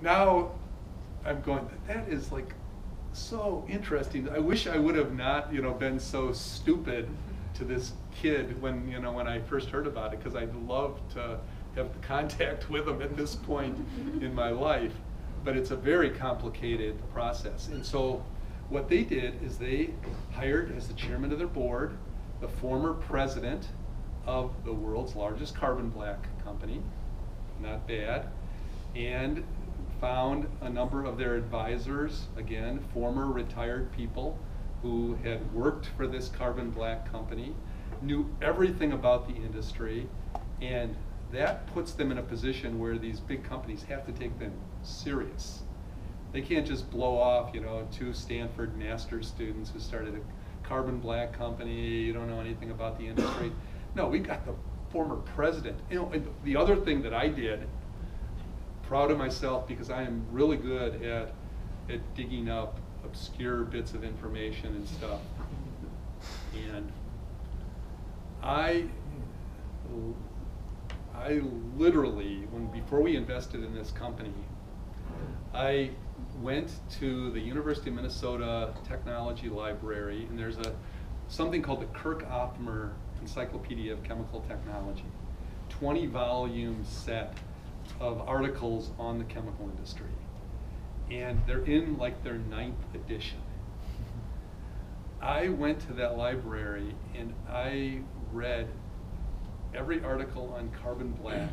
now I'm going, that is like so interesting. I wish I would have not, been so stupid to this kid when, when I first heard about it, because I'd love to have the contact with him at this point in my life. But it's a very complicated process. And so what they did is they hired as the chairman of their board the former president of the world's largest carbon black company, not bad, and found a number of their advisors, again, former retired people who had worked for this carbon black company, knew everything about the industry, and that puts them in a position where these big companies have to take them serious. They can't just blow off, two Stanford master's students who started a carbon black company, you don't know anything about the industry. No, we got the former president. And the other thing that I did, proud of myself because I am really good at digging up obscure bits of information and stuff. And I literally, before we invested in this company, I went to the University of Minnesota Technology Library, and there's something called the Kirk-Othmer Encyclopedia of Chemical Technology, 20-volume set of articles on the chemical industry. And they're in like their 9th edition. I went to that library and I read every article on carbon black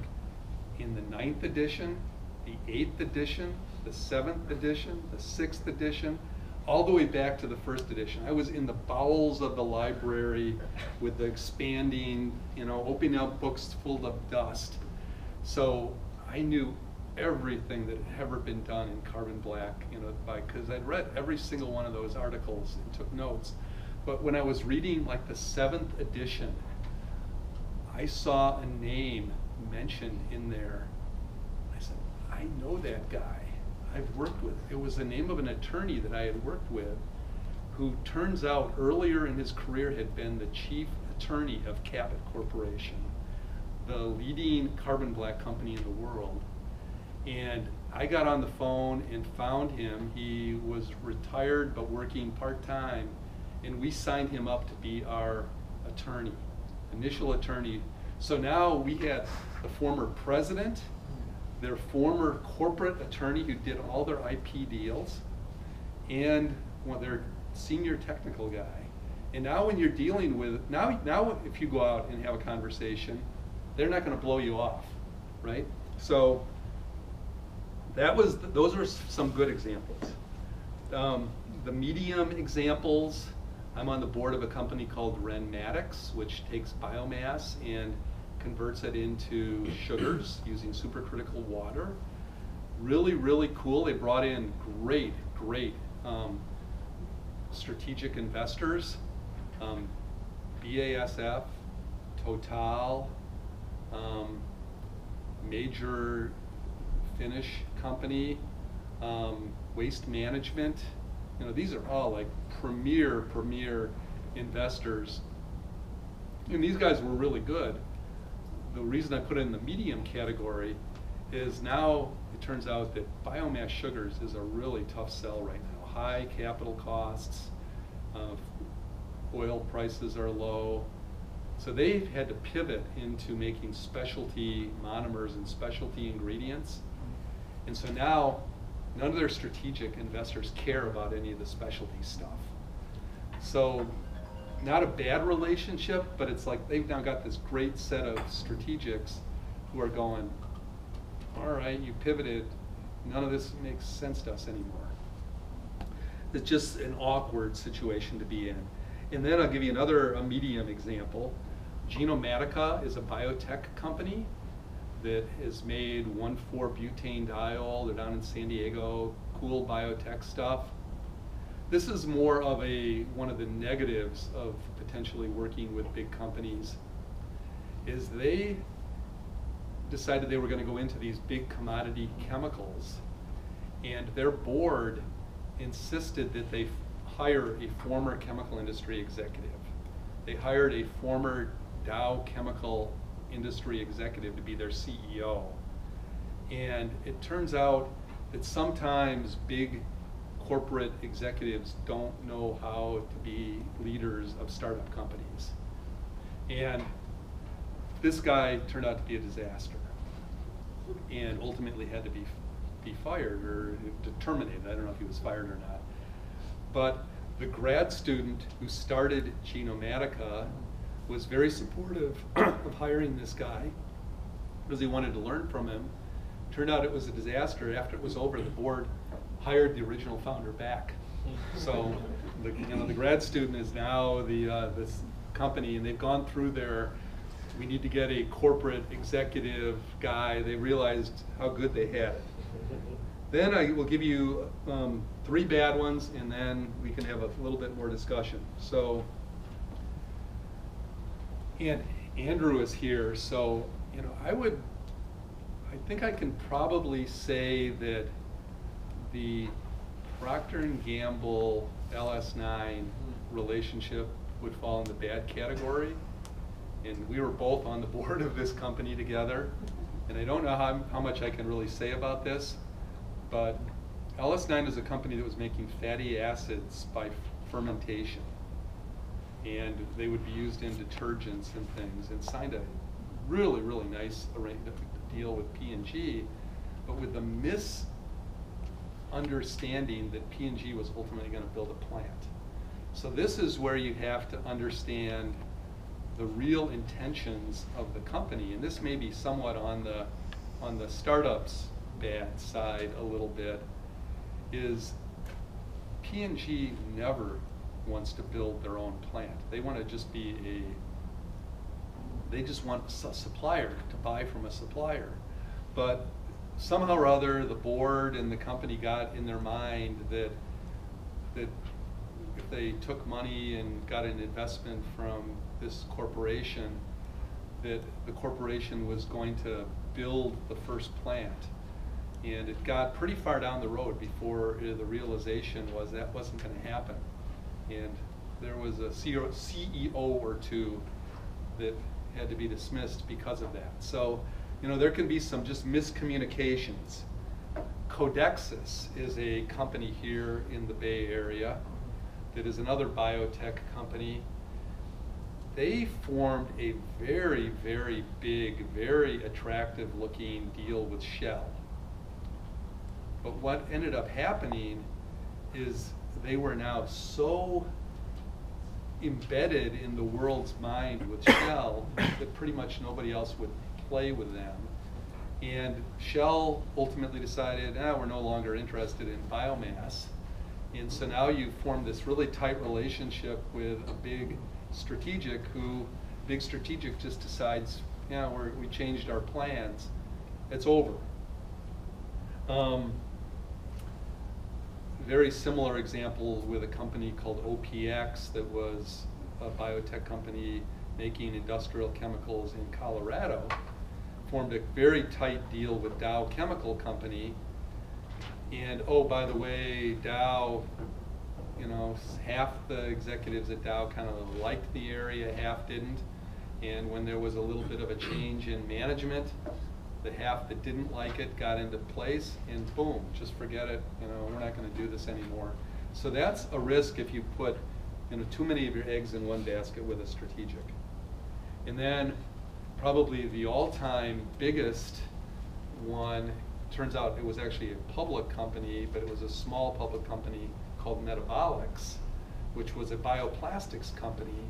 in the 9th edition, the 8th edition, the 7th edition, the 6th edition, all the way back to the 1st edition. I was in the bowels of the library with the expanding, opening up books full of dust. So I knew everything that had ever been done in carbon black, because I'd read every single one of those articles and took notes. But when I was reading like the 7th edition, I saw a name mentioned in there. I said, I know that guy. I've worked with. It was the name of an attorney that I had worked with, who turns out earlier in his career had been the chief attorney of Cabot Corporation, the leading carbon black company in the world. And I got on the phone and found him. He was retired but working part-time, and we signed him up to be our attorney, initial attorney. So now we had the former president, their former corporate attorney who did all their IP deals, and their senior technical guy. And now when you're dealing with, now if you go out and have a conversation, they're not going to blow you off, right? So those are some good examples. The medium examples, I'm on the board of a company called Renmatics, which takes biomass and converts it into sugars using supercritical water. Really, really cool. They brought in great strategic investors, BASF, Total, major Finnish company, Waste Management. These are all like premier investors. And these guys were really good. The reason I put it in the medium category is now it turns out that biomass sugars is a really tough sell right now. High capital costs, oil prices are low. So they've had to pivot into making specialty monomers and specialty ingredients. And so now none of their strategic investors care about any of the specialty stuff. So not a bad relationship, but it's like they've now got this great set of strategics who are going, all right, you pivoted, none of this makes sense to us anymore. It's just an awkward situation to be in. And then I'll give you a medium example. Genomatica is a biotech company that has made 1,4-butane-diol. They're down in San Diego, cool biotech stuff. This is more of one of the negatives of potentially working with big companies, is they decided they were going to go into these big commodity chemicals, and their board insisted that they hire a former chemical industry executive. They hired a former Dow chemical industry executive to be their CEO. And it turns out that sometimes big corporate executives don't know how to be leaders of startup companies. And this guy turned out to be a disaster and ultimately had to be fired or terminated. I don't know if he was fired or not. But the grad student who started Genomatica was very supportive of hiring this guy because he wanted to learn from him. Turned out it was a disaster. After it was over, the board hired the original founder back. So the grad student is now this company, and they've gone through their, we need to get a corporate executive guy. They realized how good they had it. Then I will give you 3 bad ones, and then we can have a little bit more discussion. So, and Andrew is here, so I think I can probably say that the Procter & Gamble LS9 relationship would fall in the bad category. And we were both on the board of this company together. And I don't know how much I can really say about this, but LS9 is a company that was making fatty acids by fermentation. And they would be used in detergents and things, and signed a really, really nice deal with P&G, but with the misunderstanding that P&G was ultimately going to build a plant. So this is where you have to understand the real intentions of the company, and this may be somewhat on the startups bad side a little bit, is P&G never wants to build their own plant. They want to just be they just want a supplier to buy from a supplier. But somehow or other, the board and the company got in their mind that if they took money and got an investment from this corporation, that the corporation was going to build the first plant. And it got pretty far down the road before the realization was that wasn't going to happen. And there was a CEO or two that had to be dismissed because of that. So, there can be some just miscommunications. Codexis is a company here in the Bay Area that is another biotech company. They formed a very, very big, very attractive looking deal with Shell. But what ended up happening is they were now so embedded in the world's mind with Shell that pretty much nobody else would play with them. And Shell ultimately decided, we're no longer interested in biomass. And so now you form this really tight relationship with a big strategic just decides, we changed our plans. It's over. Very similar example with a company called OPX that was a biotech company making industrial chemicals in Colorado, formed a very tight deal with Dow Chemical Company. And by the way, Dow, half the executives at Dow kind of liked the area, half didn't. And when there was a little bit of a change in management, the half that didn't like it got into place, and boom, just forget it, we're not going to do this anymore. So that's a risk if you put too many of your eggs in one basket with a strategic. And then probably the all-time biggest one, turns out it was actually a public company, but it was a small public company called Metabolics, which was a bioplastics company,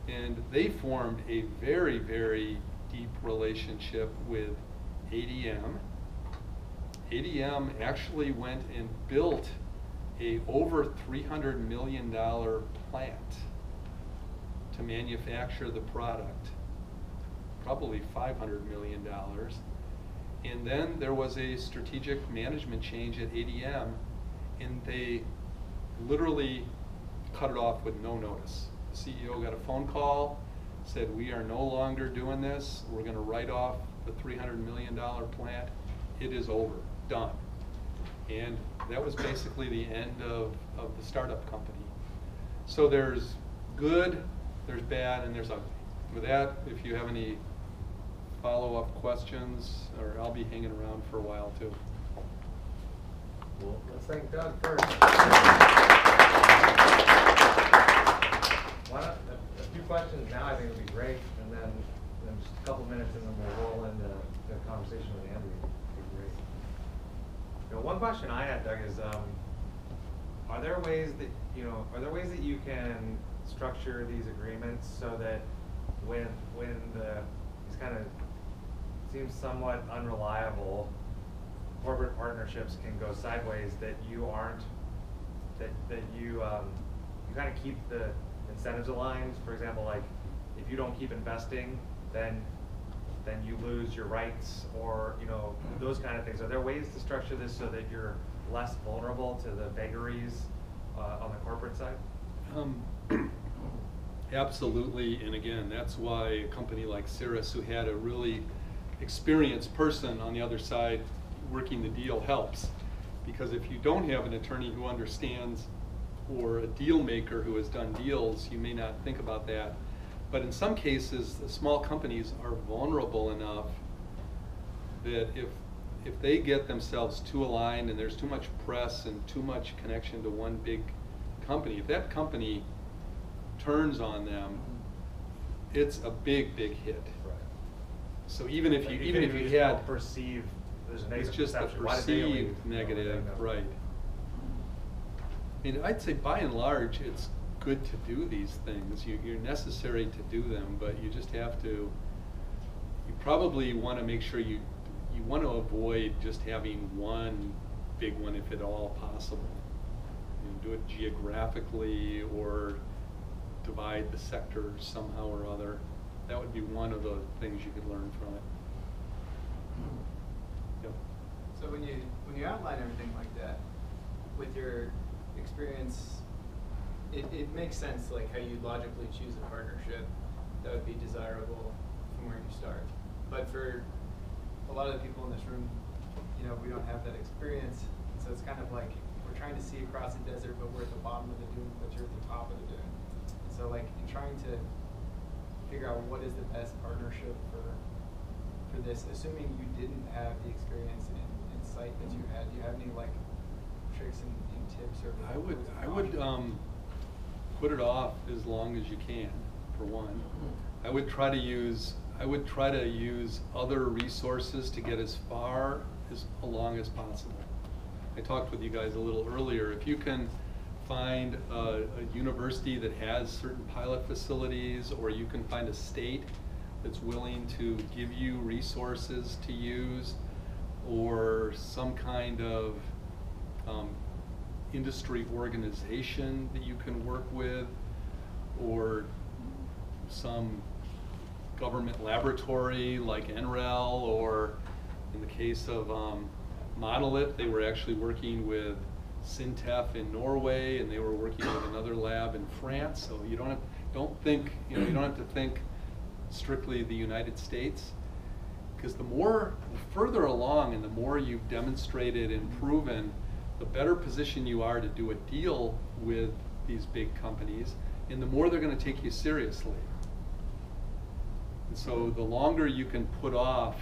and they formed a very, very deep relationship with ADM. ADM actually went and built a over $300 million plant to manufacture the product, probably $500 million. And then there was a strategic management change at ADM, and they literally cut it off with no notice. The CEO got a phone call, said, we are no longer doing this. We're going to write off the $300 million plant. It is over, done. And that was basically the end of the startup company. So there's good, there's bad, and there's ugly. With that, if you have any follow-up questions, or I'll be hanging around for a while too. Let's thank Doug first. A few questions now I think would be great, and then just a couple minutes and then we'll roll into the conversation with Andy. It'd be great. You know, one question I had, Doug, is are there ways that you can structure these agreements so that when these kind of seems somewhat unreliable corporate partnerships can go sideways, that you kind of keep the incentives aligned? For example, like if you don't keep investing, then you lose your rights, or those kind of things. Are there ways to structure this so that you're less vulnerable to the vagaries on the corporate side? Absolutely, and again, that's why a company like Cirrus, who had a really experienced person on the other side working the deal, helps. Because if you don't have an attorney who understands, or a deal maker who has done deals, you may not think about that. But in some cases, the small companies are vulnerable enough that if they get themselves too aligned and there's too much press and too much connection to one big company, if that company turns on them, it's a big hit. Right. So even if you had perceive, there's a it's negative just perception. the perceived negative, right? I mean, I'd say by and large, it's good to do these things. You're necessary to do them, but you just have to. You probably want to make sure you want to avoid just having one big one, if at all possible. Do it geographically or divide the sectors somehow or other. That would be one of the things you could learn from it. Yep. So when you outline everything like that, with your experience, it makes sense, like how you logically choose a partnership that would be desirable from where you start. But for a lot of the people in this room, we don't have that experience, so it's kind of like we're trying to see across the desert, but we're at the bottom of the dune, but you're at the top of the dune. And so, like, in trying to figure out what is the best partnership for this, assuming you didn't have the experience and insight that you had, do you have any like tricks and tips or? I would put it off as long as you can. For one, I would try to use other resources to get as far along as possible. I talked with you guys a little earlier. If you can find a university that has certain pilot facilities, or you can find a state that's willing to give you resources to use, or some kind of industry organization that you can work with, or some government laboratory like NREL, or in the case of Monolith, they were actually working with Syntef in Norway, and they were working with another lab in France. So you don't have to think strictly the United States, because the further along and the more you've demonstrated and proven, the better position you are to do a deal with these big companies, and the more they're going to take you seriously. And so the longer you can put off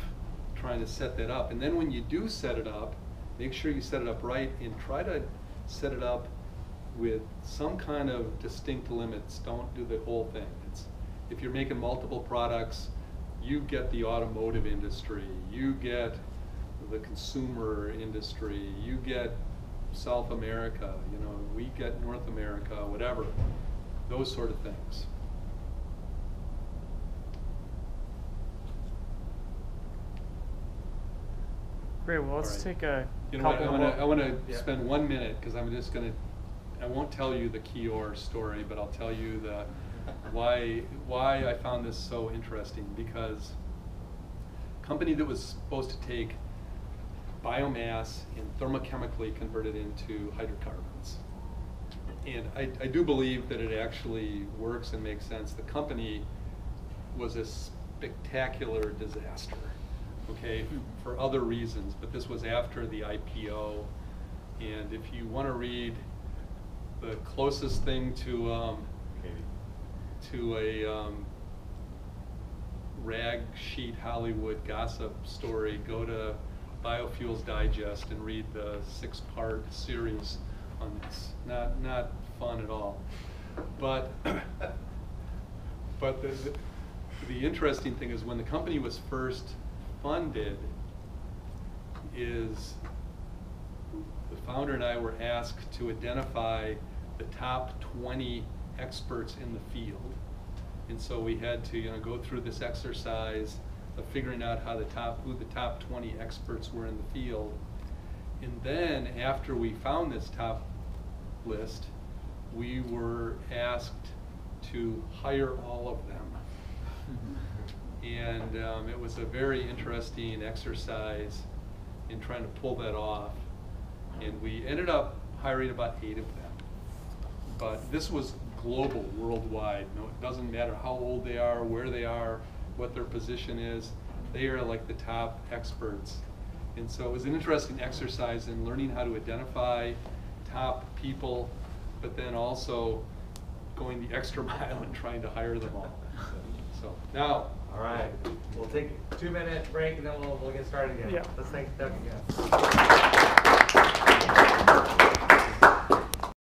trying to set that up, and then when you do set it up, make sure you set it up right, and try to set it up with some kind of distinct limits. Don't do the whole thing. If you're making multiple products, you get the automotive industry, you get the consumer industry, you get South America, we get North America, whatever, those sort of things. Great. Well, let's take a couple. I want to spend 1 minute, because I won't tell you the Kior story, but I'll tell you why I found this so interesting. Because a company that was supposed to take biomass and thermochemically convert it into hydrocarbons, and I do believe that it actually works and makes sense. The company was a spectacular disaster, okay, for other reasons, but this was after the IPO. And if you want to read the closest thing to a rag sheet Hollywood gossip story, go to Biofuels Digest and read the 6-part series on this. Not fun at all. But but the interesting thing is when the company was first funded, is the founder and I were asked to identify the top 20 experts in the field. And so we had to go through this exercise of figuring out who the top 20 experts were in the field. And then after we found this top list, we were asked to hire all of them. And it was a very interesting exercise in trying to pull that off. And we ended up hiring about 8 of them. But this was global, worldwide. No, it doesn't matter how old they are, where they are, what their position is. They are like the top experts. And so it was an interesting exercise in learning how to identify top people, but then also going the extra mile and trying to hire them all. So now. All right, we'll take a 2-minute break and then we'll get started again. Yeah. Let's thank Doug again.